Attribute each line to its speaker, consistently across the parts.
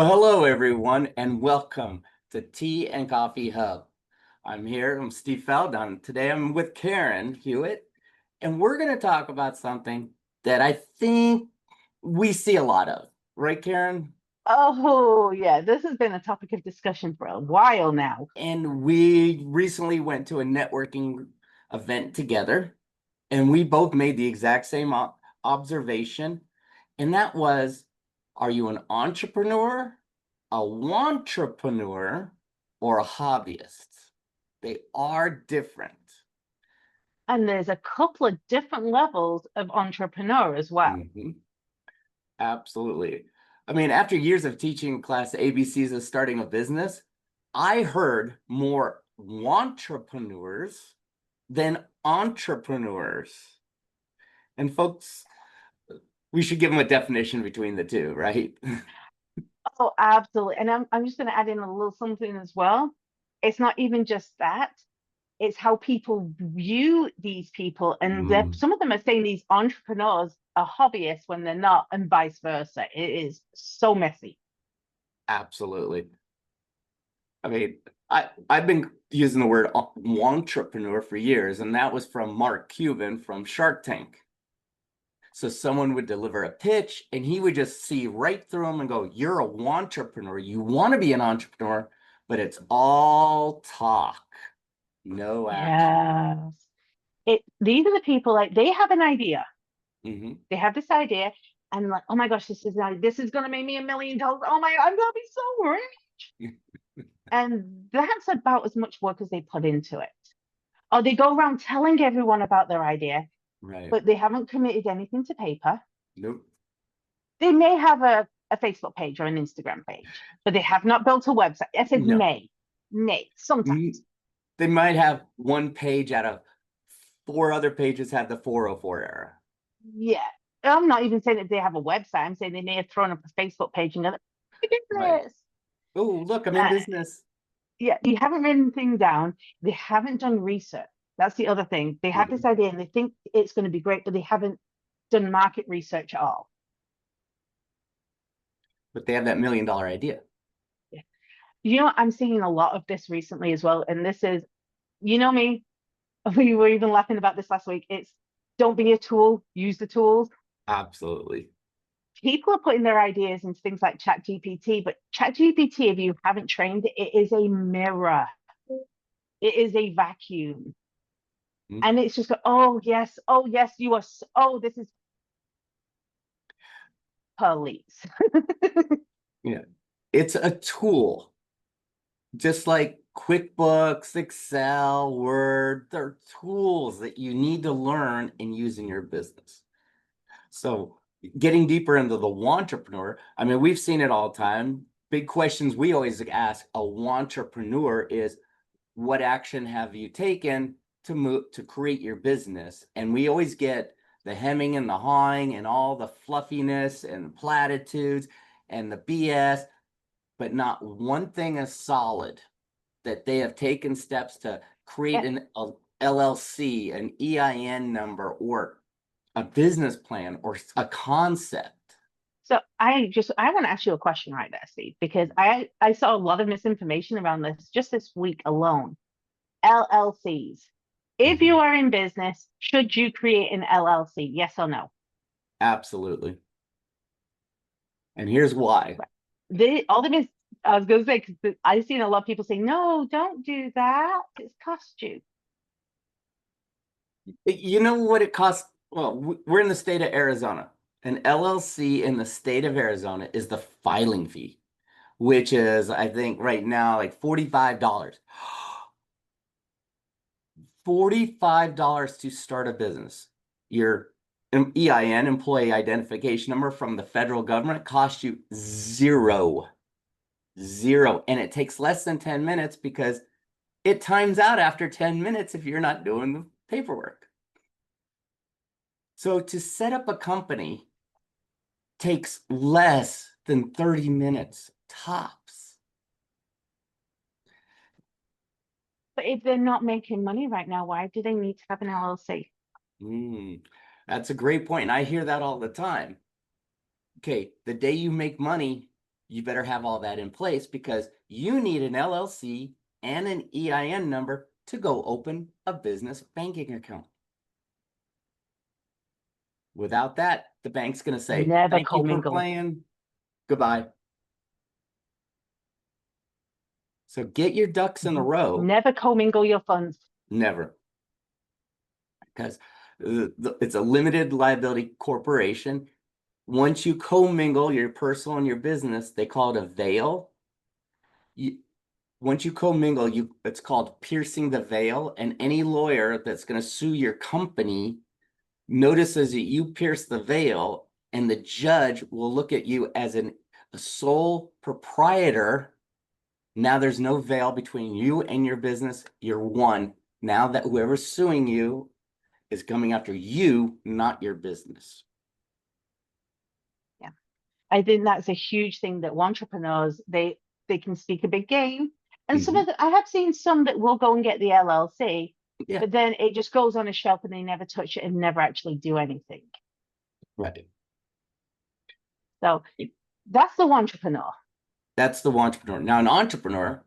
Speaker 1: Hello, everyone, and welcome to Tea and Coffee Hub. I'm Steve Feld. Today I'm with Karen Hewitt, and we're going to talk about something that I think we see a lot of, right, Karen?
Speaker 2: Oh, yeah, this has been a topic of discussion for a while now.
Speaker 1: And we recently went to a networking event together, and we both made the exact same observation, and that was, are you an entrepreneur, a wantrepreneur, or a hobbyist? They are different.
Speaker 2: And there's a couple of different levels of entrepreneur as well.
Speaker 1: Mhm. Absolutely. I mean, after years of teaching class ABCs of starting a business, I heard more wantrepreneurs than entrepreneurs. And folks, we should give them a definition between the two, right?
Speaker 2: Oh, absolutely. And I'm just going to add in a little something as well. It's not even just that, it's how people view these people. And
Speaker 1: Mm,
Speaker 2: some of them are saying these entrepreneurs are hobbyists when they're not, and vice versa. It is so messy.
Speaker 1: absolutely. I mean, I've been using the word entrepreneur for years, and that was from Mark Cuban from Shark Tank. So someone would deliver a pitch, and he would just see right through them and go, "You're a entrepreneur. You want to be an entrepreneur, but it's all talk, no action."
Speaker 2: Yes. These are the people like they have an idea.
Speaker 1: Hmm.
Speaker 2: They have this idea and like, oh my gosh, this is gonna make me $1 million. Oh my, I'm gonna be so rich. And that's about as much work as they put into it. Or they go around telling everyone about their idea,
Speaker 1: Right.
Speaker 2: but they haven't committed anything to paper.
Speaker 1: Nope.
Speaker 2: They may have a Facebook page or an Instagram page, but they have not built a website. I said
Speaker 1: No.
Speaker 2: may, sometimes.
Speaker 1: Mm, they might have one page out of four other pages have the 404 error.
Speaker 2: Yeah. I'm not even saying that they have a website. I'm saying they may have thrown up a Facebook page and go,
Speaker 1: Right.
Speaker 2: business.
Speaker 1: Oh, look, I'm in
Speaker 2: Uh,
Speaker 1: business.
Speaker 2: yeah, you haven't written anything down. They haven't done research. That's the other thing. They have this
Speaker 1: Mhm.
Speaker 2: idea and they think it's going to be great, but they haven't done market research at all.
Speaker 1: But they have that $1 million idea.
Speaker 2: Yeah. I'm seeing a lot of this recently as well. And this is, me, we were even laughing about this last week. It's don't be a tool, use the tools.
Speaker 1: Absolutely.
Speaker 2: People are putting their ideas into things like ChatGPT, but ChatGPT, if you haven't trained it, it is a mirror. It is a vacuum.
Speaker 1: Mm.
Speaker 2: And it's just, oh yes, you are, oh, this is police.
Speaker 1: Yeah. It's a tool, just like QuickBooks, Excel, Word. They're tools that you need to learn and use in your business. So getting deeper into the wantrepreneur, I mean, we've seen it all the time. Big questions we always ask a wantrepreneur is, what action have you taken to move to create your business? And we always get the hemming and the hawing and all the fluffiness and platitudes and the BS, but not one thing is solid that they have taken steps to create
Speaker 2: Yeah.
Speaker 1: an LLC, an EIN number, or a business plan or a concept.
Speaker 2: So I want to ask you a question right there, Steve, because I saw a lot of misinformation around this just this week alone. LLCs. If you
Speaker 1: Mhm.
Speaker 2: are in business, should you create an LLC? Yes or no?
Speaker 1: Absolutely. And here's why.
Speaker 2: Right. All the mis I was going to say, because I've seen a lot of people say, no, don't do that. It's cost you.
Speaker 1: You know what it costs? Well, we're in the state of Arizona. An LLC in the state of Arizona is the filing fee, which is, I think, right now like $45. $45 to start a business. Your EIN, employee identification number from the federal government, costs you zero. Zero. And it takes less than 10 minutes because it times out after 10 minutes if you're not doing the paperwork. So to set up a company takes less than 30 minutes tops.
Speaker 2: But if they're not making money right now, why do they need to have an LLC?
Speaker 1: Mm, that's a great point. And I hear that all the time. Okay, the day you make money, you better have all that in place because you need an LLC and an EIN number to go open a business banking account. Without that, the bank's going to say,
Speaker 2: Never
Speaker 1: thank you for
Speaker 2: commingle.
Speaker 1: playing. Goodbye. So get your ducks in a row.
Speaker 2: Never commingle your funds.
Speaker 1: Never. Because it's a limited liability corporation. Once you commingle your personal and your business, they call it a veil. Once you commingle, it's called piercing the veil. And any lawyer that's going to sue your company notices that you pierce the veil, and the judge will look at you as a sole proprietor. Now there's no veil between you and your business. You're one. Now that whoever's suing you is coming after you, not your business.
Speaker 2: Yeah. I think that's a huge thing that entrepreneurs, they can speak a big game. And some of I have seen some that will go and get the LLC, but then it just goes on a shelf and they never touch it and never actually do anything.
Speaker 1: Right.
Speaker 2: So that's the entrepreneur.
Speaker 1: That's the entrepreneur. Now, an entrepreneur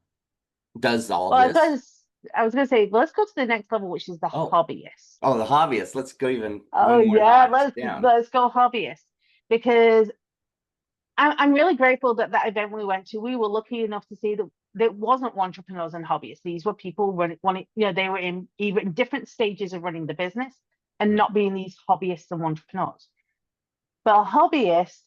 Speaker 1: does all
Speaker 2: Well,
Speaker 1: this.
Speaker 2: I was going to say, let's go to the next level, which is the hobbyist.
Speaker 1: Oh, the hobbyist. Let's go even
Speaker 2: Oh,
Speaker 1: more
Speaker 2: yeah,
Speaker 1: down.
Speaker 2: let's go hobbyist. Because I'm really grateful that event we went to, we were lucky enough to see that it wasn't entrepreneurs and hobbyists. These were people running, they were in different stages of running the business and not being these hobbyists and entrepreneurs. But a hobbyist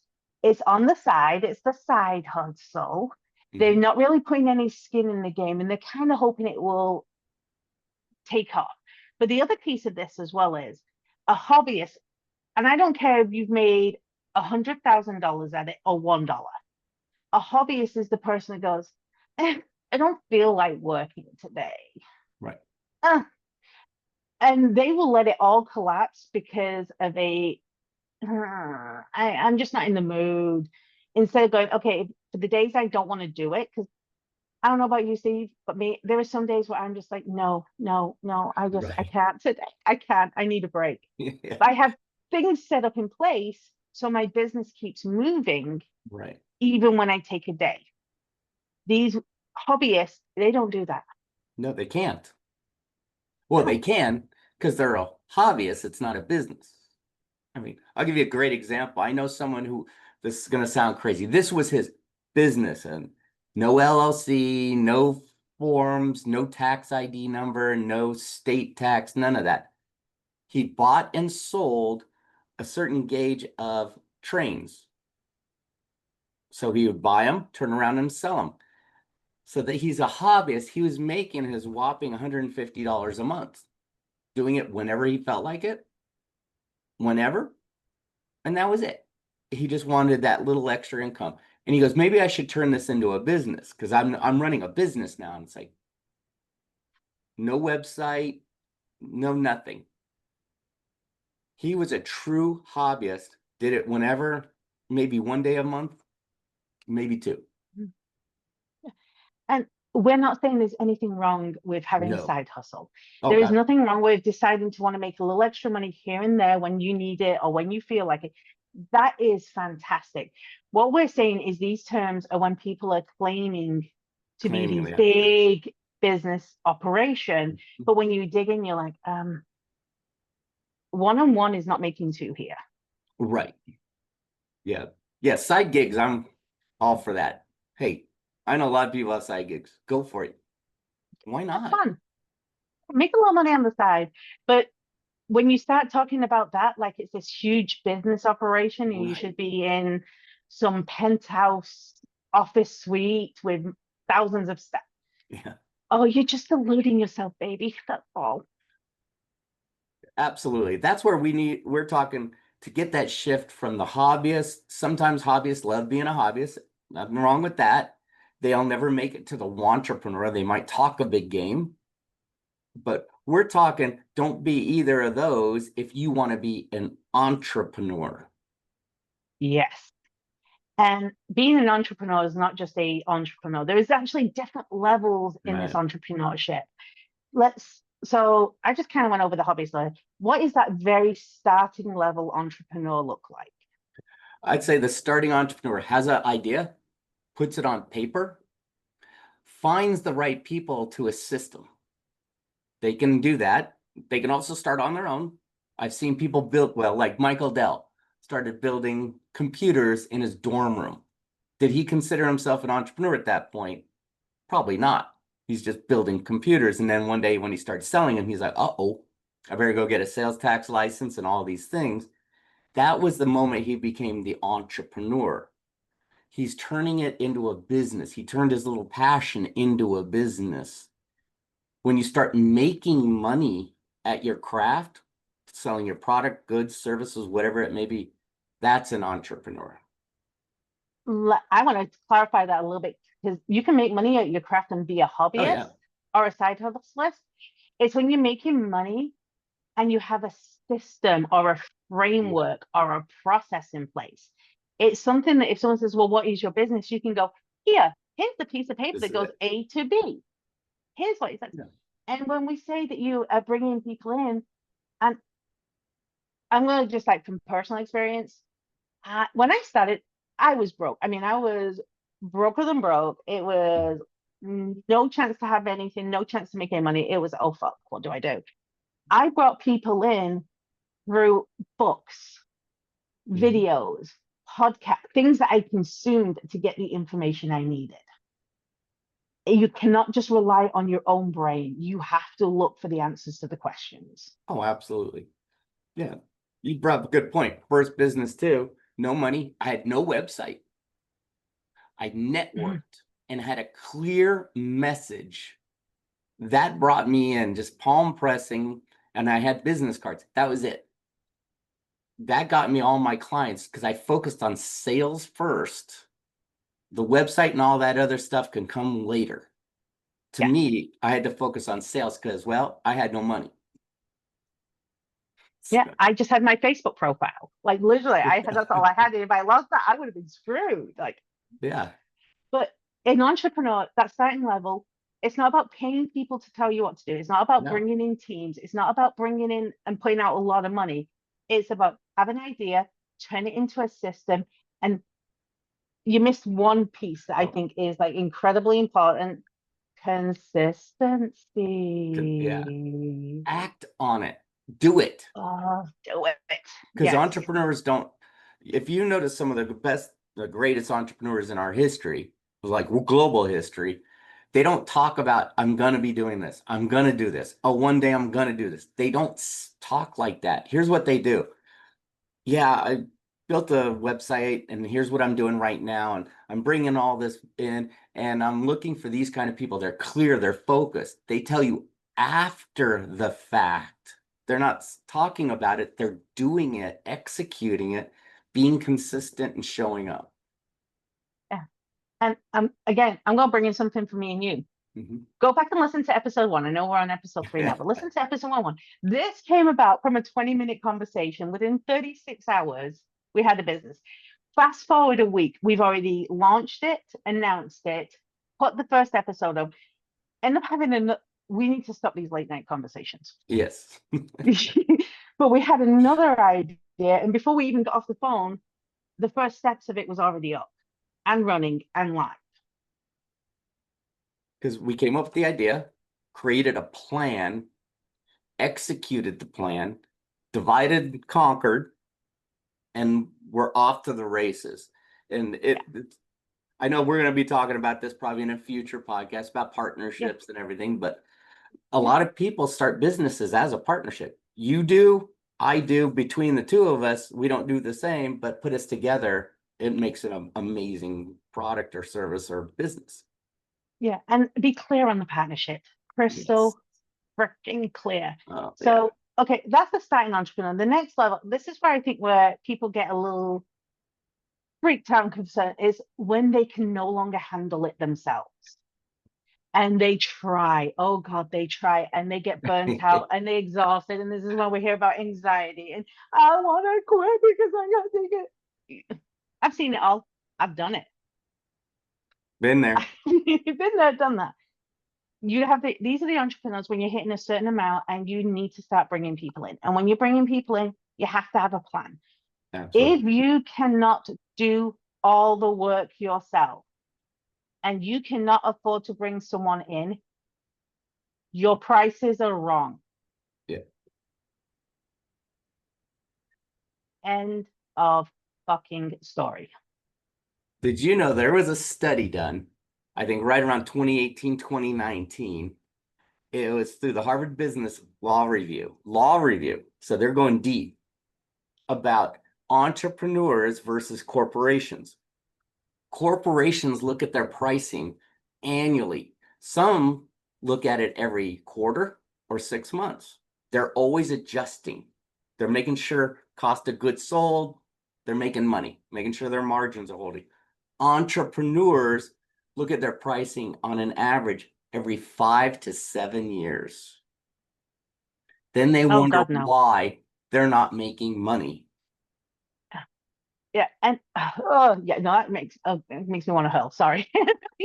Speaker 2: is on the side, it's the side hustle. They're not really putting any skin in the game, and they're kind of hoping it will take off. But the other piece of this as well is a hobbyist, and I don't care if you've made $100,000 at it or $1. A hobbyist is the person who goes, I don't feel like working today.
Speaker 1: Right.
Speaker 2: And they will let it all collapse because of I'm just not in the mood. Instead of going, okay, for the days I don't want to do it, because I don't know about you, Steve, but there are some days where I'm just like, no, I can't today. I can't. I need a break. But I have things set up in place so my business keeps moving,
Speaker 1: right,
Speaker 2: even when I take a day. These hobbyists, they don't do that.
Speaker 1: No, they can't. Well, they can because they're a hobbyist. It's not a business. I mean, I'll give you a great example. I know someone who, this is going to sound crazy. This was his business, and no LLC, no forms, no tax ID number, no state tax, none of that. He bought and sold a certain gauge of trains. So he would buy them, turn around and sell them. So that he's a hobbyist. He was making his whopping $150 a month, doing it whenever he felt like it, whenever. And that was it. He just wanted that little extra income. And he goes, maybe I should turn this into a business because I'm running a business now. And it's like, no website, no nothing. He was a true hobbyist, did it whenever, maybe one day a month, maybe two.
Speaker 2: And we're not saying there's anything wrong with having a side hustle. There is
Speaker 1: God.
Speaker 2: nothing wrong with deciding to want to make a little extra money here and there when you need it or when you feel like it. That is fantastic. What we're saying is these terms are when people are claiming to be these big business operation, but when you dig in, you're like, one-on-one is not making two here.
Speaker 1: Right. Yeah. Yeah. Side gigs, I'm all for that. Hey, I know a lot of people have side gigs. Go for it. Why not?
Speaker 2: It's fun. Make a little money on the side. But when you start talking about that, like it's this huge business operation and you should be in some penthouse office suite with thousands of staff.
Speaker 1: Yeah.
Speaker 2: Oh, you're just deluding yourself, baby. That's all.
Speaker 1: Absolutely. That's where we're talking to get that shift from the hobbyist. Sometimes hobbyists love being a hobbyist. Nothing wrong with that. They'll never make it to the wantrepreneur. They might talk a big game, but we're talking, don't be either of those if you want to be an entrepreneur.
Speaker 2: Yes. And being an entrepreneur is not just a entrepreneur. There's actually different levels in this entrepreneurship. So I just kind of went over the hobbies. What is that very starting level entrepreneur look like?
Speaker 1: I'd say the starting entrepreneur has an idea, puts it on paper, finds the right people to assist them. They can do that. They can also start on their own. I've seen people build, well, like Michael Dell started building computers in his dorm room. Did he consider himself an entrepreneur at that point? Probably not. He's just building computers. And then one day when he starts selling them, he's like, uh-oh, I better go get a sales tax license and all these things. That was the moment he became the entrepreneur. He's turning it into a business. He turned his little passion into a business. When you start making money at your craft, selling your product, goods, services, whatever it may be, that's an entrepreneur.
Speaker 2: I want to clarify that a little bit, because you can make money at your craft and be a
Speaker 1: Oh, yeah.
Speaker 2: hobbyist or a side hustlist. It's when you're making money and you have a system or a framework or a process in place. It's something that if someone says, well, what is your business? You can go, here's the piece of paper
Speaker 1: This
Speaker 2: that
Speaker 1: is
Speaker 2: goes
Speaker 1: it.
Speaker 2: A to B. Here's what it says.
Speaker 1: Yeah.
Speaker 2: And when we say that you are bringing people in, and I'm going to just like from personal experience, when I started, I was broke. I mean, I was broker than broke. It was no chance to have anything, no chance to make any money. It was, oh, fuck, what do I do? I brought people in through books, videos, podcasts, things that I consumed to get the information I needed. You cannot just rely on your own brain. You have to look for the answers to the questions.
Speaker 1: Oh, absolutely. Yeah. You brought up a good point. First business too. No money. I had no website. I networked and had a clear message. That brought me in, just palm pressing, and I had business cards. That was it. That got me all my clients because I focused on sales first. The website and all that other stuff can come later. To
Speaker 2: Yeah.
Speaker 1: me, I had to focus on sales because, well, I had no money.
Speaker 2: Yeah, I just had my Facebook profile. Like literally, that's all I had. And if I lost that, I would have been screwed. Like,
Speaker 1: Yeah.
Speaker 2: but an entrepreneur, that starting level, it's not about paying people to tell you what to do. It's not about
Speaker 1: No.
Speaker 2: bringing in teams. It's not about bringing in and putting out a lot of money. It's about have an idea, turn it into a system, and you missed one piece that I think is like incredibly important:
Speaker 1: Yeah.
Speaker 2: consistency.
Speaker 1: Act on it. Do it.
Speaker 2: Oh, do it.
Speaker 1: Because
Speaker 2: Yes.
Speaker 1: entrepreneurs don't, if you notice some of the best, the greatest entrepreneurs in our history, like global history, they don't talk about, I'm going to be doing this. I'm going to do this. Oh, one day I'm going to do this. They don't talk like that. Here's what they do. Yeah, I built a website and here's what I'm doing right now. And I'm bringing all this in and I'm looking for these kind of people. They're clear, they're focused. They tell you after the fact. They're not talking about it, they're doing it, executing it, being consistent and showing up.
Speaker 2: Yeah. And again, I'm going to bring in something for me and you. Go back and listen to episode 1. I know we're on episode 3 now, but listen to episode 1. This came about from a 20-minute conversation. Within 36 hours, we had a business. Fast forward a week, we've already launched it, announced it, put the first episode up, end up having we need to stop these late night conversations.
Speaker 1: Yes.
Speaker 2: But we had another idea, and before we even got off the phone, the first steps of it was already up and running and live.
Speaker 1: Because we came up with the idea, created a plan, executed the plan, divided and conquered, and we're off to the races. And I know we're going to be talking about this probably in a future podcast about partnerships and everything, but a lot of people start businesses as a partnership. You do, I do. Between the two of us, we don't do the same, but put us together, it makes an amazing product or service or business.
Speaker 2: Yeah, and be clear on the partnership. Crystal freaking clear. So, okay, that's the starting entrepreneur. The next level, this is where I think where people get a little freaked out and concerned, is when they can no longer handle it themselves. And they try, oh God, they try, and they get burnt out and they exhausted. And this is when we hear about anxiety and I want to quit because I got to take it. I've seen it all. I've done it.
Speaker 1: Been there.
Speaker 2: You've been there, done that. You have these are the entrepreneurs when you're hitting a certain amount and you need to start bringing people in. And when you're bringing people in, you have to have a plan.
Speaker 1: Absolutely.
Speaker 2: If you cannot do all the work yourself, and you cannot afford to bring someone in, your prices are wrong.
Speaker 1: Yeah.
Speaker 2: End of fucking story.
Speaker 1: Did you know there was a study done, I think right around 2018, 2019. It was through the Harvard Business Law Review. Law Review. So they're going deep about entrepreneurs versus corporations. Corporations look at their pricing annually. Some look at it every quarter or 6 months. They're always adjusting. They're making sure cost of goods sold, they're making money, making sure their margins are holding. Entrepreneurs look at their pricing on an average every 5 to 7 years. Then they
Speaker 2: Oh
Speaker 1: wonder
Speaker 2: God, no.
Speaker 1: why they're not making money.
Speaker 2: Yeah, and oh yeah, no, it makes me want to hurl. Sorry.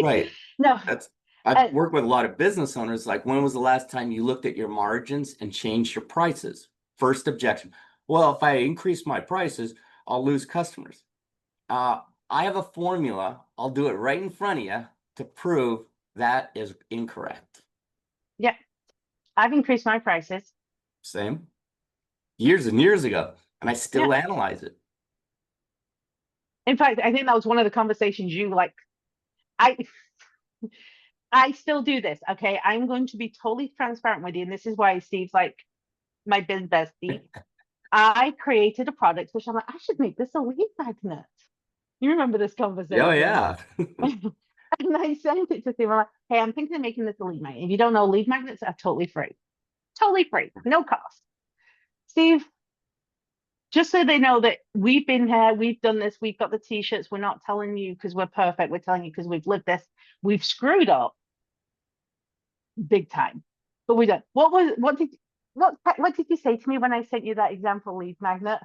Speaker 1: Right.
Speaker 2: No,
Speaker 1: I've
Speaker 2: and
Speaker 1: worked with a lot of business owners. Like, when was the last time you looked at your margins and changed your prices? First objection. Well, if I increase my prices, I'll lose customers. Uh, I have a formula. I'll do it right in front of you to prove that is incorrect.
Speaker 2: yeah, I've increased my prices.
Speaker 1: Same. Years and years ago, and I
Speaker 2: Yeah.
Speaker 1: still analyze it.
Speaker 2: In fact, I think that was one of the conversations you like. I I still do this. Okay, I'm going to be totally transparent with you, and this is why Steve's like my biz bestie. I created a product which I'm like, I should make this a lead magnet. You remember this
Speaker 1: Oh
Speaker 2: conversation?
Speaker 1: yeah.
Speaker 2: And I sent it to Steve. I'm like, hey, I'm thinking of making this a lead magnet. If you don't know, lead magnets are totally free, no cost. Steve, just so they know that we've been here, we've done this, we've got the t-shirts. We're not telling you because we're perfect. We're telling you because we've lived this. We've screwed up big time, but we don't. What did you say to me when I sent you that example lead magnet?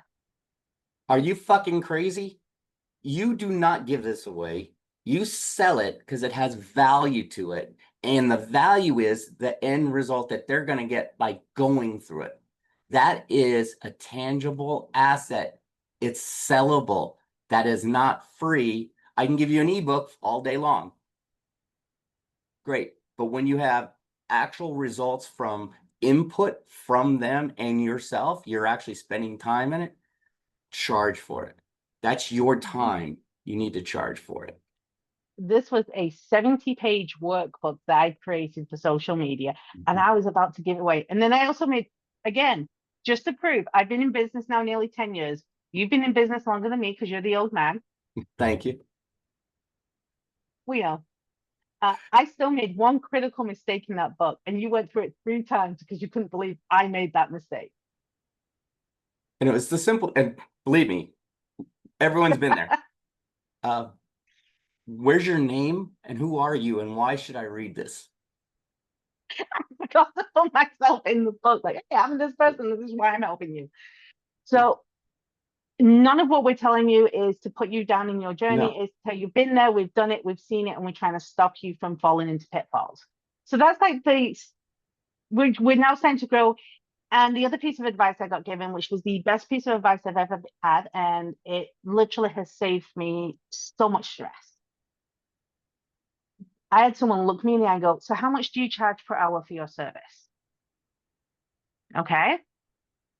Speaker 1: Are you fucking crazy? You do not give this away. You sell it because it has value to it. And the value is the end result that they're going to get by going through it. That is a tangible asset. It's sellable. That is not free. I can give you an ebook all day long. Great. But when you have actual results from input from them and yourself, you're actually spending time in it, charge for it. That's your time. You need to charge for it.
Speaker 2: This was a 70-page workbook that I created for social media, and I was about to give it away. And then I also made, again, just to prove, I've been in business now nearly 10 years. You've been in business longer than me because you're the old man.
Speaker 1: Thank you.
Speaker 2: We know. I still made one critical mistake in that book, and you went through it 3 times because you couldn't believe I made that mistake.
Speaker 1: And it was the simple, and believe me, everyone's been there. Where's your name and who are you and why should I read this?
Speaker 2: I got to put myself in the book, like, hey, I'm this person, this is why I'm helping you. So none of what we're telling you is to put you down in your journey.
Speaker 1: No.
Speaker 2: Is to tell you've been there, we've done it, we've seen it, and we're trying to stop you from falling into pitfalls. So that's like we're now starting to grow. And the other piece of advice I got given, which was the best piece of advice I've ever had, and it literally has saved me so much stress. I had someone look me in the eye and go, so how much do you charge per hour for your service? Okay.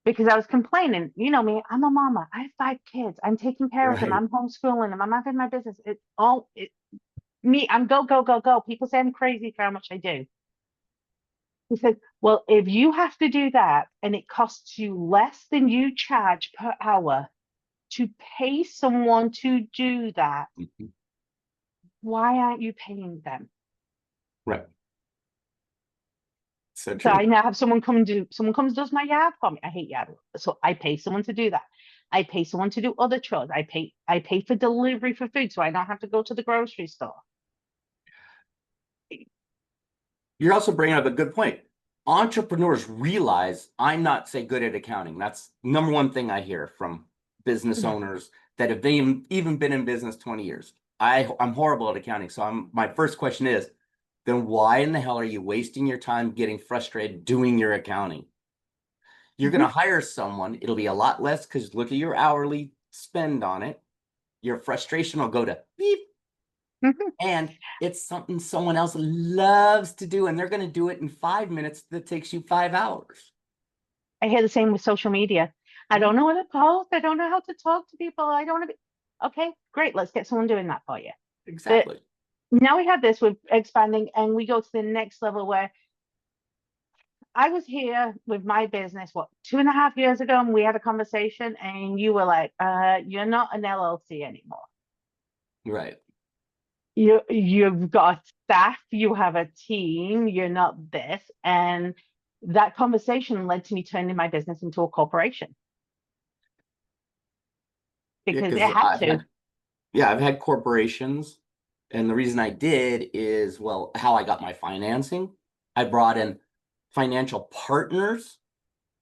Speaker 2: Because I was complaining, you know me, I'm a mama. I have 5 kids. I'm taking care of them.
Speaker 1: Right.
Speaker 2: I'm homeschooling them. I'm having my business. Me. I'm go, go, go, go. People say I'm crazy for how much I do. He said, well, if you have to do that and it costs you less than you charge per hour to pay someone to do that,
Speaker 1: Mhm.
Speaker 2: why aren't you paying them?
Speaker 1: Right. So
Speaker 2: So
Speaker 1: true.
Speaker 2: I now have someone comes does my yard for me. I hate yard work. So I pay someone to do that. I pay someone to do other chores. I pay for delivery for food so I don't have to go to the grocery store.
Speaker 1: You're also bringing up a good point. Entrepreneurs realize I'm not, say, good at accounting. That's number one thing I hear from business owners that have even been in business 20 years. I'm horrible at accounting. So my first question is, then why in the hell are you wasting your time getting frustrated doing your accounting? You're going to hire someone. It'll be a lot less because look at your hourly spend on it. Your frustration will go to beep.
Speaker 2: Mhm.
Speaker 1: And it's something someone else loves to do, and they're going to do it in 5 minutes that takes you 5 hours.
Speaker 2: I hear the same with social media. I
Speaker 1: Yeah,
Speaker 2: don't know what to post. I don't know how to talk to people. I don't want to be. Okay, great. Let's get someone doing that for you. But
Speaker 1: exactly.
Speaker 2: now we have this with expanding, and we go to the next level where I was here with my business, what, 2.5 years ago, and we had a conversation, and you were like, you're not an LLC anymore.
Speaker 1: Right.
Speaker 2: You've got staff, you have a team, you're not this. And that conversation led to me turning my business into a corporation
Speaker 1: Yeah,
Speaker 2: because it
Speaker 1: because
Speaker 2: had to.
Speaker 1: I've had corporations, and the reason I did is, well, how I got my financing. I brought in financial partners,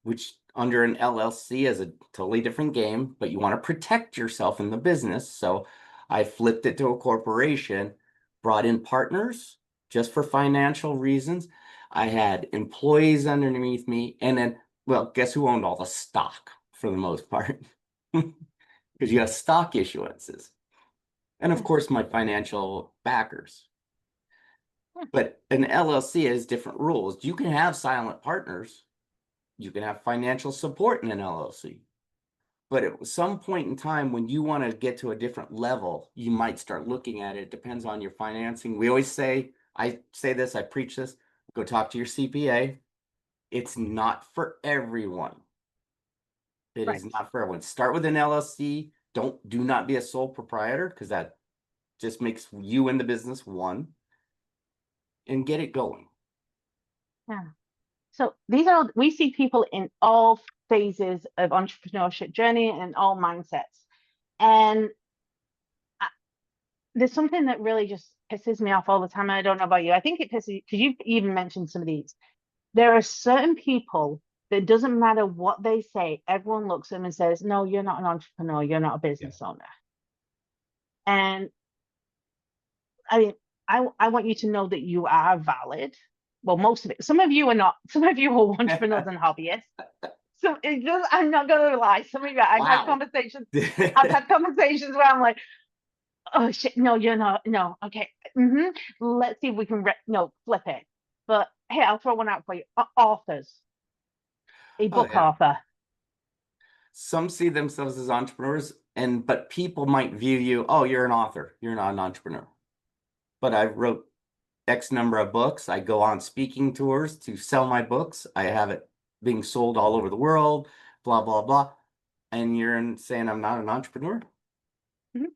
Speaker 1: which under an LLC is a totally different game, but you want to protect yourself in the business. So I flipped it to a corporation, brought in partners just for financial reasons. I had employees underneath me, and then, well, guess who owned all the stock for the most part? Because you have stock issuances. And of
Speaker 2: Yeah,
Speaker 1: course, my financial backers.
Speaker 2: yeah,
Speaker 1: But an LLC has different rules. You can have silent partners, you can have financial support in an LLC. But at some point in time, when you want to get to a different level, you might start looking at it. It depends on your financing. We always say, I say this, I preach this, go talk to your CPA. It's not for everyone. It is
Speaker 2: right.
Speaker 1: not for everyone. Start with an LLC. Do not be a sole proprietor, because that just makes you in the business one, and get it going.
Speaker 2: Yeah. So we see people in all phases of entrepreneurship journey and all mindsets. And I, there's something that really just pisses me off all the time. I don't know about you. I think it pisses you because you've even mentioned some of these. There are certain people that doesn't matter what they say, everyone looks at them and says, no, you're not an entrepreneur, you're not a
Speaker 1: Yeah.
Speaker 2: business owner. And I mean, I want you to know that you are valid. Well, most of it. Some of you are not. Some of you are entrepreneurs and hobbyists. So it just, I'm not gonna lie. Some of you,
Speaker 1: Wow.
Speaker 2: I've had conversations where I'm like, oh shit, no, you're not. No, okay. Let's see if we can, no, flip it. But hey, I'll throw one out for you. Authors, a
Speaker 1: Oh
Speaker 2: book
Speaker 1: yeah.
Speaker 2: author.
Speaker 1: Some see themselves as entrepreneurs, but people might view you, oh, you're an author, you're not an entrepreneur. But I wrote X number of books. I go on speaking tours to sell my books. I have it being sold all over the world, blah, blah, blah. And you're saying I'm not an entrepreneur?
Speaker 2: Mhm.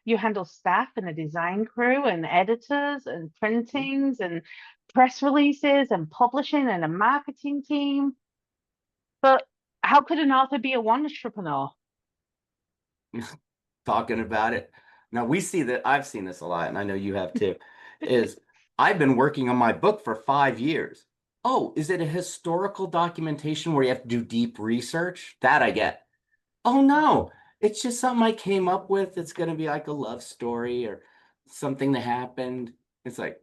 Speaker 2: You handle staff and a design crew and editors and printings and press releases and publishing and a marketing team. But how could an author be a one entrepreneur?
Speaker 1: Talking about it. Now we see that, I've seen this a lot, and I know you have too, is I've been working on my book for 5 years. Oh, is it a historical documentation where you have to do deep research? That I get. Oh no, it's just something I came up with. It's going to be like a love story or something that happened. It's like,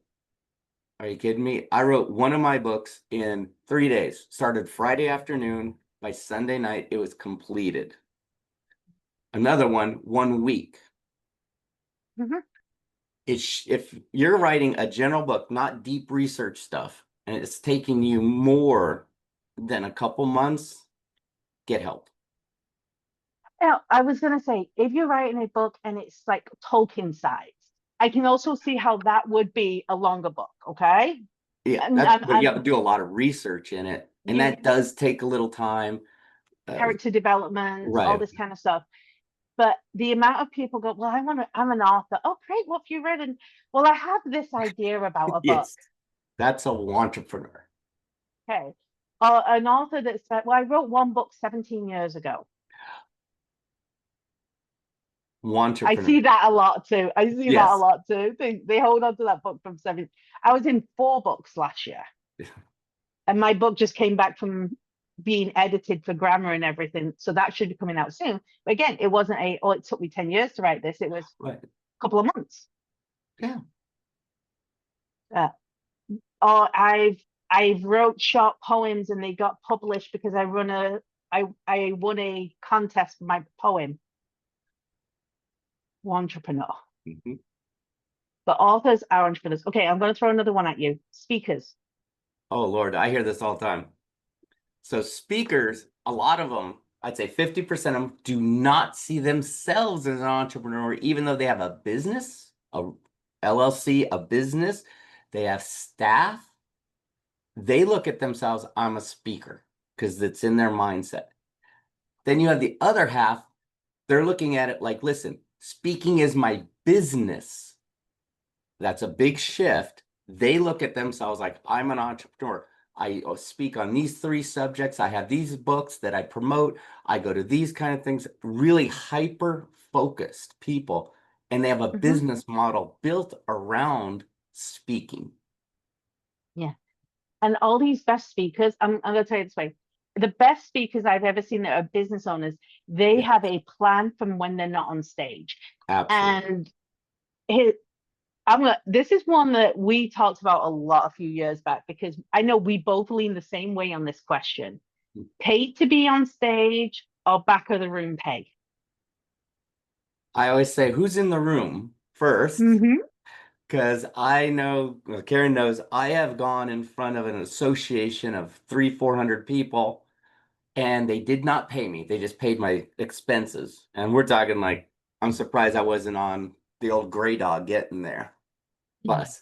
Speaker 1: are you kidding me? I wrote one of my books in 3 days. Started Friday afternoon. By Sunday night, it was completed. Another one week.
Speaker 2: Mhm.
Speaker 1: If you're writing a general book, not deep research stuff, and it's taking you more than a couple months, get help.
Speaker 2: Now, I was going to say, if you're writing a book and it's like Tolkien size, I can also see how that would be a longer book. Okay.
Speaker 1: Yeah,
Speaker 2: And
Speaker 1: that's, but you have to do a lot of research in it, and
Speaker 2: you
Speaker 1: that does take a little time.
Speaker 2: character development, all
Speaker 1: Right.
Speaker 2: this kind of stuff. But the amount of people go, well, I'm an author. Oh, great. What have you read? And well, I have this idea about a book.
Speaker 1: Yes, that's a wantrepreneur.
Speaker 2: Okay. An author that said, well, I wrote one book 17 years ago. I
Speaker 1: Wantrepreneur.
Speaker 2: see that a lot too. I see that a
Speaker 1: Yes.
Speaker 2: lot too. They hold on to that book from seven. I was in 4 books last year, and my book just came back from being edited for grammar and everything. So that should be coming out soon. But again, it wasn't oh, it took me 10 years to write this. It was
Speaker 1: Right.
Speaker 2: a couple of months.
Speaker 1: Yeah.
Speaker 2: Uh, or I've wrote short poems and they got published because I won a contest for my poem, Wantrepreneur.
Speaker 1: Mhm.
Speaker 2: but authors are entrepreneurs. Okay, I'm going to throw another one at you. Speakers.
Speaker 1: Oh Lord, I hear this all the time. So speakers, a lot of them, I'd say 50% of them do not see themselves as an entrepreneur, even though they have a business, a LLC, a business, they have staff. They look at themselves, I'm a speaker, because it's in their mindset. Then you have the other half, they're looking at it like, listen, speaking is my business. That's a big shift. They look at themselves like, I'm an entrepreneur. I speak on these 3 subjects. I have these books that I promote. I go to these kind of things, really hyper focused people. And they have a
Speaker 2: Hmm.
Speaker 1: business model built around speaking.
Speaker 2: Yeah. And all these best speakers, I'm going to tell you this way. The best speakers I've ever seen that are business owners, they
Speaker 1: Yeah,
Speaker 2: have a plan from when they're not on stage.
Speaker 1: absolutely.
Speaker 2: And this is one that we talked about a lot a few years back because I know we both lean the same way on this question. Paid to be on stage or back of the room pay?
Speaker 1: I always say, who's in the room first?
Speaker 2: Mm-hmm.
Speaker 1: Because I know, well, Karen knows, I have gone in front of an association of 300-400 people and they did not pay me. They just paid my expenses. And we're talking like, I'm surprised I wasn't on the old gray dog getting there bus.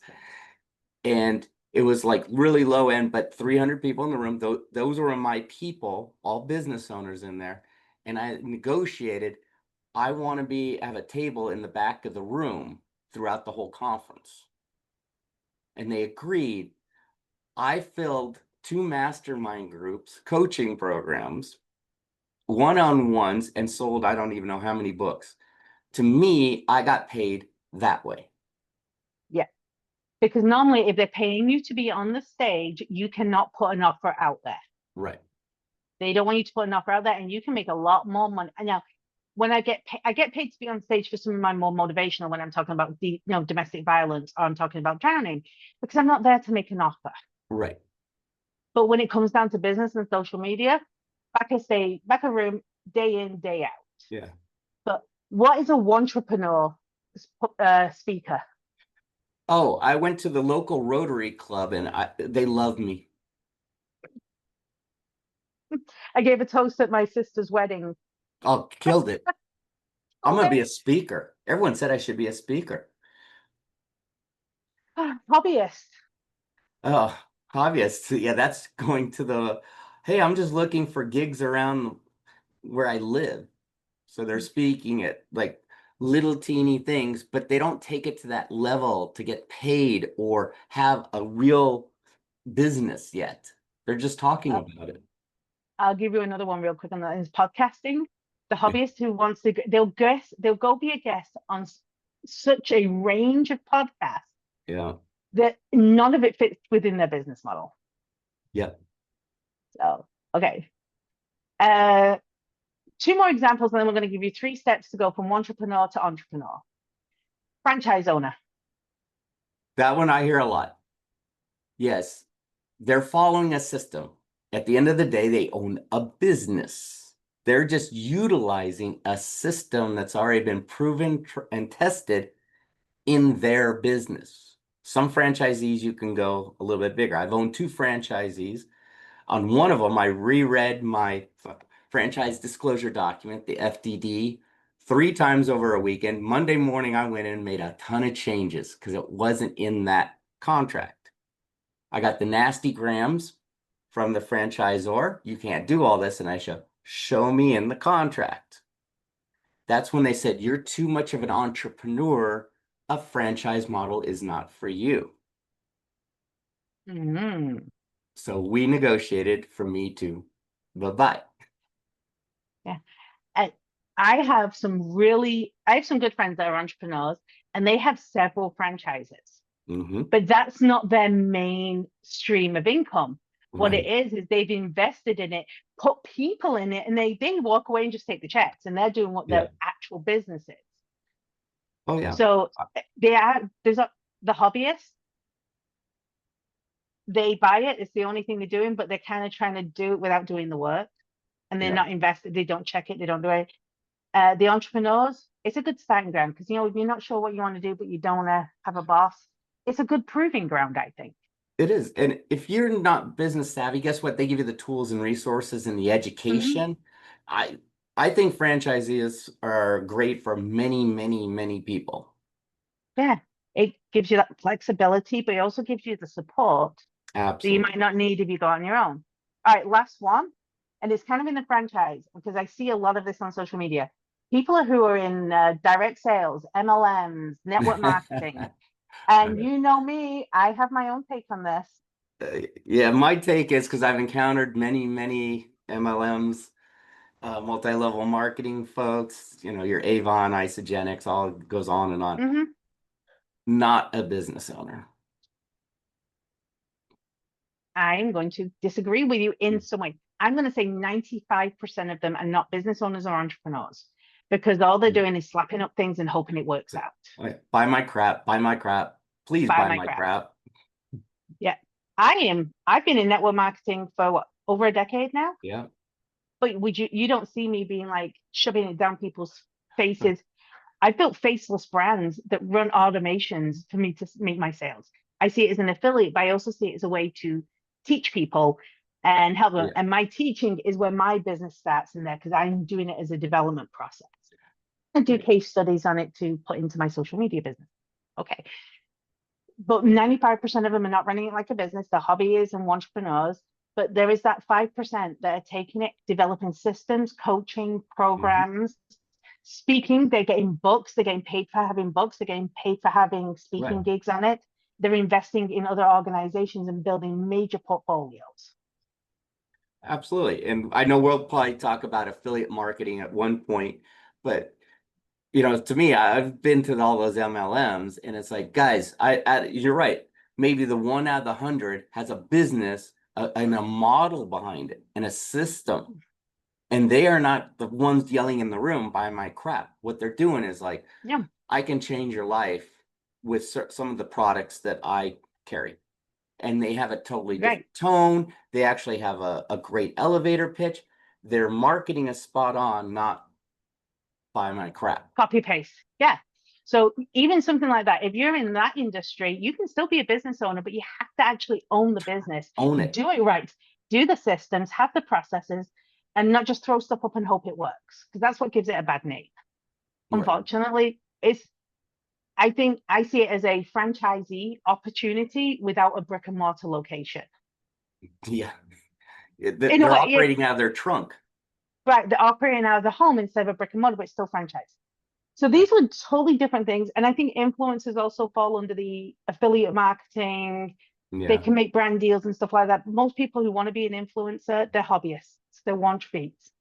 Speaker 1: And it was like really low end, but 300 people in the room. Those were my people, all business owners in there. And I negotiated, I want to have a table in the back of the room throughout the whole conference. And they agreed. I filled 2 mastermind groups, coaching programs, one-on-ones, and sold I don't even know how many books. To me, I got paid that way.
Speaker 2: Yeah. Because normally if they're paying you to be on the stage, you cannot put an offer out there.
Speaker 1: Right.
Speaker 2: They don't want you to put an offer out there and you can make a lot more money. And now when I get paid to be on stage for some of my more motivational when I'm talking about domestic violence or I'm talking about drowning, because I'm not there to make an offer.
Speaker 1: Right.
Speaker 2: But when it comes down to business and social media, back a room, day in, day out.
Speaker 1: Yeah.
Speaker 2: But what is a wantrepreneur speaker?
Speaker 1: Oh, I went to the local Rotary Club and they love me.
Speaker 2: I gave a toast at my sister's wedding.
Speaker 1: Oh, killed it. I'm gonna be
Speaker 2: Okay.
Speaker 1: a speaker. Everyone said I should be a speaker.
Speaker 2: Hobbyist.
Speaker 1: Oh, hobbyists. Yeah, that's going to hey, I'm just looking for gigs around where I live. So they're speaking at like little teeny things, but they don't take it to that level to get paid or have a real business yet. They're just talking
Speaker 2: Uh,
Speaker 1: about it.
Speaker 2: I'll give you another one real quick on that is podcasting. The
Speaker 1: Yeah.
Speaker 2: hobbyist who wants to, they'll go be a guest on such a range of podcasts
Speaker 1: Yeah.
Speaker 2: that none of it fits within their business model.
Speaker 1: Yeah.
Speaker 2: So, okay. Uh, 2 more examples, and then we're going to give you 3 steps to go from entrepreneur to entrepreneur. Franchise owner.
Speaker 1: That one I hear a lot. Yes. They're following a system. At the end of the day, they own a business. They're just utilizing a system that's already been proven and tested in their business. Some franchisees, you can go a little bit bigger. I've owned 2 franchisees. On one of them, I reread my franchise disclosure document, the FDD, 3 times over a weekend. Monday morning, I went in and made a ton of changes because it wasn't in that contract. I got the nasty grams from the franchisor. You can't do all this. And I show me in the contract. That's when they said, you're too much of an entrepreneur. A franchise model is not for you.
Speaker 2: Mm-hmm.
Speaker 1: So we negotiated for me to bye-bye.
Speaker 2: Yeah. And I have some good friends that are entrepreneurs and they have several franchises,
Speaker 1: Mm-hmm.
Speaker 2: but that's not their main stream of income. What it
Speaker 1: Right.
Speaker 2: is they've invested in it, put people in it, and they walk away and just take the checks and they're doing what
Speaker 1: Yeah.
Speaker 2: their actual business is.
Speaker 1: Oh, yeah.
Speaker 2: So the hobbyists, they buy it, it's the only thing they're doing, but they're kind of trying to do it without doing the work and they're
Speaker 1: Yeah.
Speaker 2: not invested, they don't check it, they don't do it. The entrepreneurs, it's a good starting ground because, if you're not sure what you want to do, but you don't want to have a boss, it's a good proving ground, I think.
Speaker 1: It is. And if you're not business savvy, guess what? They give you the tools and resources and the
Speaker 2: Hmm.
Speaker 1: education. I I think franchisees are great for many, many, many people.
Speaker 2: Yeah, it gives you that flexibility, but it also gives you the support that you might
Speaker 1: Absolutely.
Speaker 2: not need if you go on your own. All right, last one. And it's kind of in the franchise because I see a lot of this on social media. People who are in direct sales, MLMs, network marketing. And you know me, I have my own take on this.
Speaker 1: Yeah, my take is because I've encountered many, many MLMs, multi-level marketing folks, your Avon, Isogenics, all goes on and on.
Speaker 2: Hmm.
Speaker 1: Not a business owner.
Speaker 2: I'm going to disagree with you in some way. I'm going to say 95% of them are not business owners or entrepreneurs because all they're doing is slapping up things and hoping it works out.
Speaker 1: Buy my crap, buy my crap. Please
Speaker 2: Buy
Speaker 1: buy
Speaker 2: my
Speaker 1: my
Speaker 2: crap.
Speaker 1: crap.
Speaker 2: Yeah. I've been in network marketing for what, over a decade now?
Speaker 1: Yeah.
Speaker 2: But you don't see me being like shoving it down people's faces. I built faceless brands that run automations for me to make my sales. I see it as an affiliate, but I also see it as a way to teach people and help them.
Speaker 1: Yeah.
Speaker 2: And my teaching is where my business starts in there because I'm doing it as a development process. I do case studies on it to put into my social media business. Okay. But 95% of them are not running it like a business. They're hobbyists and entrepreneurs. But there is that 5% that are taking it, developing systems, coaching
Speaker 1: Mhm.
Speaker 2: programs, speaking. They're getting books. They're getting paid for having books. They're getting paid for having
Speaker 1: Right.
Speaker 2: speaking gigs on it. They're investing in other organizations and building major portfolios.
Speaker 1: Absolutely. And I know we'll probably talk about affiliate marketing at one point, but to me, I've been to all those MLMs and it's like, guys, you're right. Maybe the one out of the 100 has a business and a model behind it and a system. And they are not the ones yelling in the room, buy my crap. What they're doing is like,
Speaker 2: Yeah,
Speaker 1: I can change your life with some of the products that I carry. And they have a totally
Speaker 2: right.
Speaker 1: different tone. They actually have a great elevator pitch. Their marketing is spot on, not buy my crap.
Speaker 2: Copy paste. Yeah. So even something like that, if you're in that industry, you can still be a business owner, but you have to actually own the business,
Speaker 1: Own it.
Speaker 2: do it right, do the systems, have the processes, and not just throw stuff up and hope it works. Because that's what gives it a bad name.
Speaker 1: Right.
Speaker 2: Unfortunately, I think I see it as a franchisee opportunity without a brick and mortar location.
Speaker 1: Yeah.
Speaker 2: In a
Speaker 1: They're
Speaker 2: way, yeah,
Speaker 1: operating out of their trunk.
Speaker 2: right, they're operating out of the home instead of a brick and mortar, but it's still franchise. So these were totally different things. And I think influencers also fall under the affiliate marketing. They
Speaker 1: Yeah.
Speaker 2: can make brand deals and stuff like that. Most people who want to be an influencer, they're hobbyists. They're want feeds.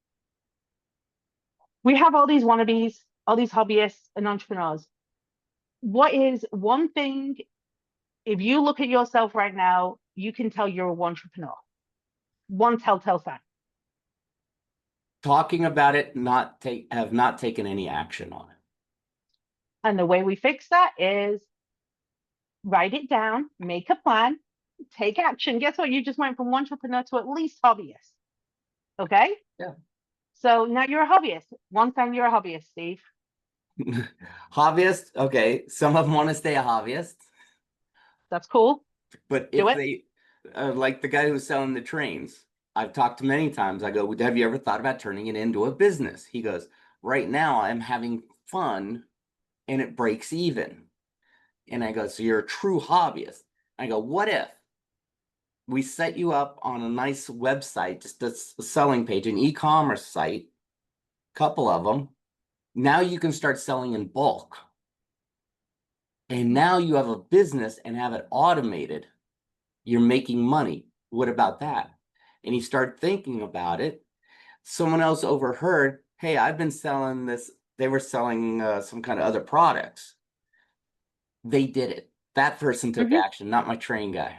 Speaker 2: We have all these wannabes, all these hobbyists and entrepreneurs. What is one thing, if you look at yourself right now, you can tell you're a wantrepreneur? One telltale sign.
Speaker 1: Talking about it, have not taken any action on it.
Speaker 2: And the way we fix that is write it down, make a plan, take action. Guess what? You just went from entrepreneur to at least hobbyist. Okay.
Speaker 1: Yeah.
Speaker 2: So now you're a hobbyist. One thing you're a hobbyist, Steve.
Speaker 1: Hobbyist, okay. Some of them want to stay a hobbyist,
Speaker 2: That's cool.
Speaker 1: but
Speaker 2: Do
Speaker 1: if
Speaker 2: it.
Speaker 1: they, like the guy who's selling the trains, I've talked to many times. I go, have you ever thought about turning it into a business? He goes, right now I'm having fun and it breaks even. And I go, so you're a true hobbyist. I go, what if we set you up on a nice website, just a selling page, an e-commerce site, couple of them. Now you can start selling in bulk. And now you have a business and have it automated. You're making money. What about that? And he started thinking about it. Someone else overheard, hey, I've been selling this. They were selling some kind of other products. They did it. That person took
Speaker 2: Mm-hmm.
Speaker 1: action, not my train guy.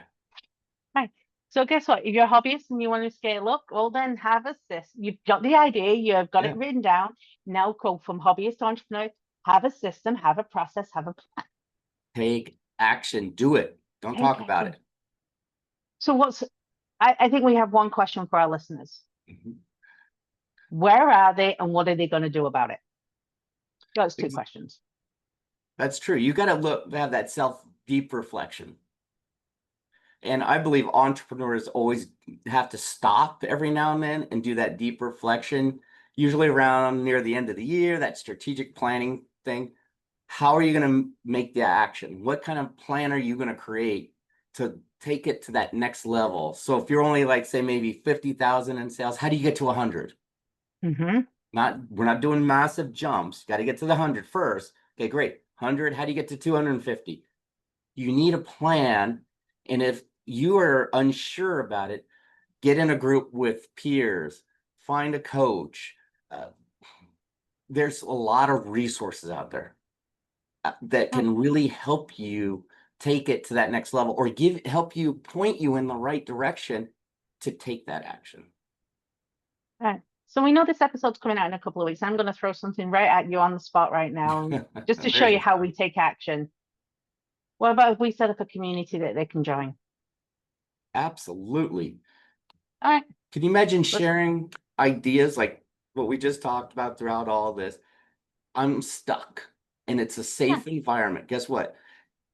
Speaker 2: Right. So guess what? If you're a hobbyist and you want to scale up, well then have a system. You've got the idea, you've got
Speaker 1: Yeah.
Speaker 2: it written down. Now go from hobbyist to entrepreneur, have a system, have a process, have a plan.
Speaker 1: Take action. Do it. Don't
Speaker 2: Take
Speaker 1: talk about
Speaker 2: action.
Speaker 1: it.
Speaker 2: So I think we have one question for our listeners.
Speaker 1: Mhm.
Speaker 2: Where are they and what are they going to do about it? That's two questions.
Speaker 1: That's true. You got to have that deep reflection. And I believe entrepreneurs always have to stop every now and then and do that deep reflection, usually around near the end of the year, that strategic planning thing. How are you going to make the action? What kind of plan are you going to create to take it to that next level? So if you're only like, say, maybe 50,000 in sales, how do you get to 100? We're not doing massive jumps. Got to get to the 100 first. Okay, great. 100, how do you get to 250? You need a plan. And if you are unsure about it, get in a group with peers, find a coach. There's a lot of resources out there that can really help you take it to that next level, or help you point you in the right direction to take that action.
Speaker 2: All right. So we know this episode's coming out in a couple of weeks. I'm going to throw something right at you on the spot right now, just to show you how we take action. What about if we set up a community that they can join?
Speaker 1: Absolutely.
Speaker 2: All right.
Speaker 1: Can you imagine sharing ideas like what we just talked about throughout all this? I'm stuck, and it's a safe environment. Guess what?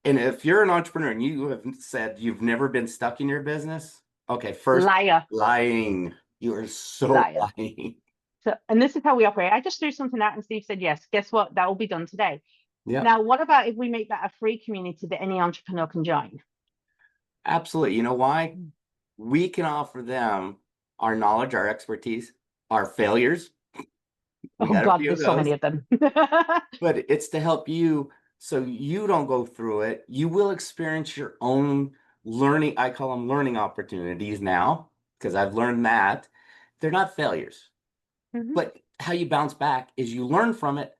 Speaker 1: And if you're an entrepreneur and you have said you've never been stuck in your business, okay, first,
Speaker 2: Liar.
Speaker 1: lying. You are so lying.
Speaker 2: So, and this is how we operate. I just threw something out and Steve said yes. Guess what? That will be done today.
Speaker 1: Yeah.
Speaker 2: Now, what about if we make that a free community that any entrepreneur can join?
Speaker 1: Absolutely. You know why? We can offer them our knowledge, our expertise, our failures.
Speaker 2: Oh God, there's so many of them.
Speaker 1: But it's to help you so you don't go through it. You will experience your own learning. I call them learning opportunities now, because I've learned that they're not failures. But how you bounce back is you learn from it,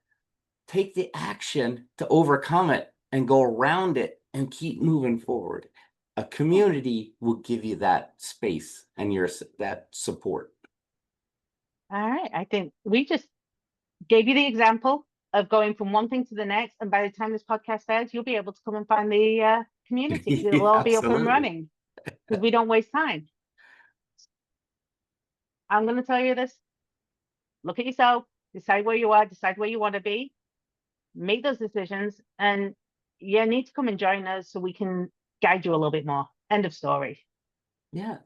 Speaker 1: take the action to overcome it, and go around it and keep moving forward. A community will give you that space and that support.
Speaker 2: All right. I think we just gave you the example of going from one thing to the next. And by the time this podcast airs, you'll be able to come and find the community. It'll all be up and running because we don't waste time. I'm going to tell you this. Look at yourself, decide where you are, decide where you want to be, make those decisions, and you need to come and join us so we can guide you a little bit more. End of story.
Speaker 1: Yeah.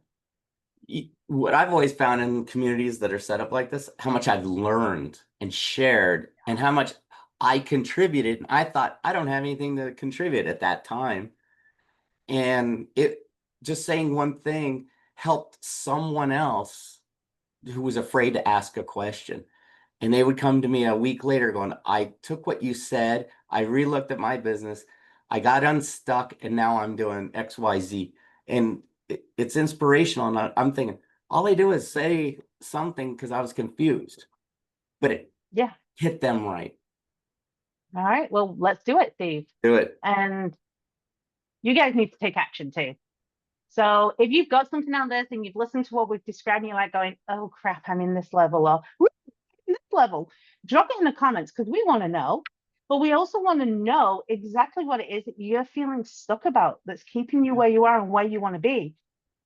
Speaker 1: What I've always found in communities that are set up like this, how much I've learned and shared and how much I contributed. I thought I don't have anything to contribute at that time. And just saying one thing helped someone else who was afraid to ask a question. And they would come to me a week later going, I took what you said, I relooked at my business, I got unstuck, and now I'm doing XYZ. And it's inspirational. And I'm thinking, all I do is say something because I was confused. But it hit them right.
Speaker 2: All right. Well, let's do it, Steve.
Speaker 1: Do it.
Speaker 2: And you guys need to take action too. So if you've got something on this and you've listened to what we've described and you're like going, oh crap, I'm in this level, or in this level, drop it in the comments because we want to know. But we also want to know exactly what it is that you're feeling stuck about that's keeping you where you are and where you want to be.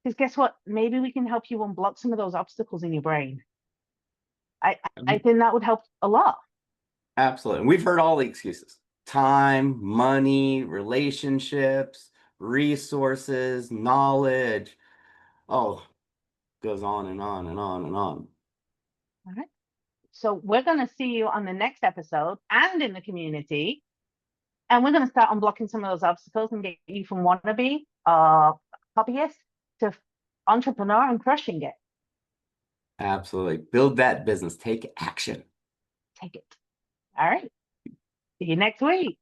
Speaker 2: Because guess what? Maybe we can help you unblock some of those obstacles in your brain. I think that would help a lot.
Speaker 1: Absolutely. We've heard all the excuses. Time, money, relationships, resources, knowledge. Oh, goes on and on and on and on.
Speaker 2: All right. So we're going to see you on the next episode and in the community. And we're going to start unblocking some of those obstacles and get you from wannabe hobbyist to entrepreneur and crushing it.
Speaker 1: Absolutely. Build that business. Take action.
Speaker 2: Take it. All right. See you next week.